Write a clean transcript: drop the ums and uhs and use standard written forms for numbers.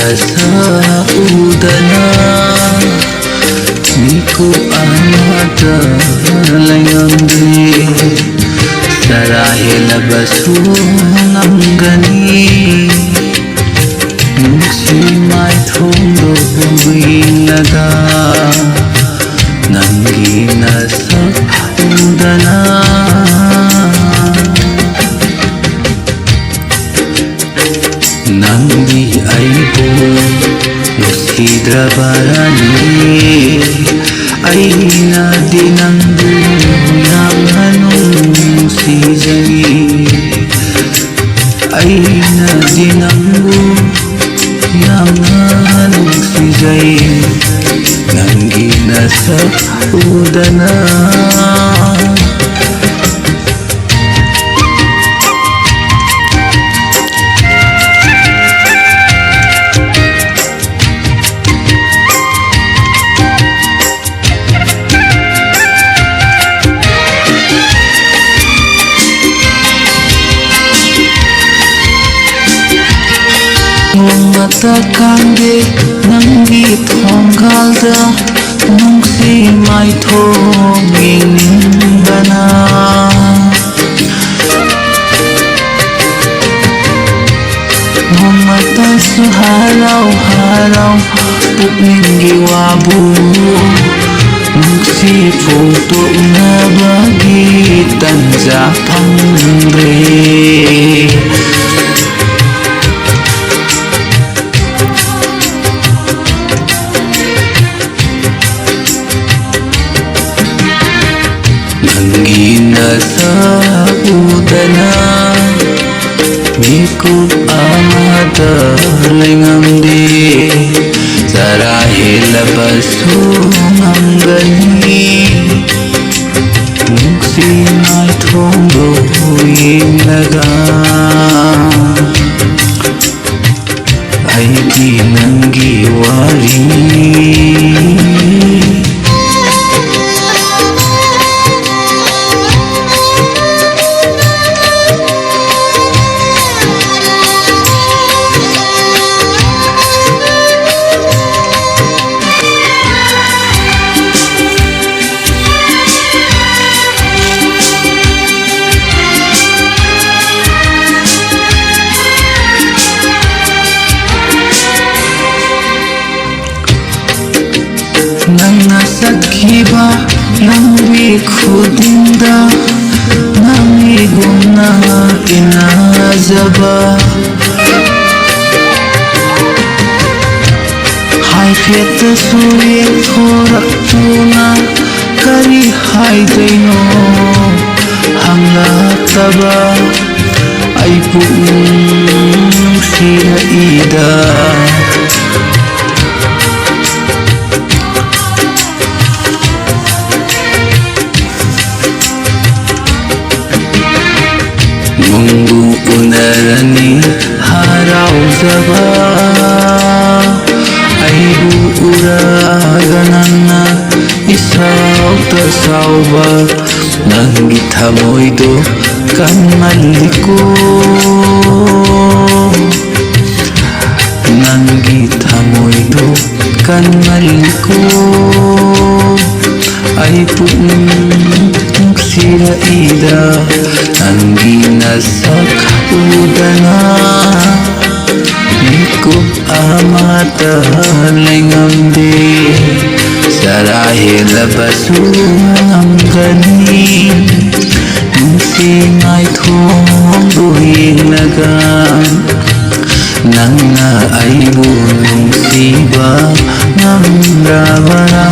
Nasaudana Miku amata Langamdi Sarahila basu Nanggani Nungsi mai thondo Buinaga Nanggi nasaudana Nangdi aibu nusidrabarani Aina di nangdu yang hanusijai Aina di nangdu yang hanusijai Nanggi nasaudana Mata kangge nanggi thonggalda nungsi mai thonging bana mata su harau pukningi wabu nungsi foto na bagi tanja pangre Nasaudana Miku amata Langamdi Sarahila basu Nanggani Nungsi mai thondo Buinaga Aiki nanggi wari Nang nasakhiba nangwi khudinda nangwi gumna inazaba haifeta suye thorak tuna kari haidaino hanglataba aipu sira ida Munggu unarani harauzaba Aibu uraganana isau tasauba Nanggi thamoido kanmaliku Nanggi thamoido kanmaliku Aibu sira ida Nanggi nasaudana Miku amata Langamdi Sarahila basu Nanggani Nungsi mai thondo Buinaga Nangna aibu nungsiba Nangrabara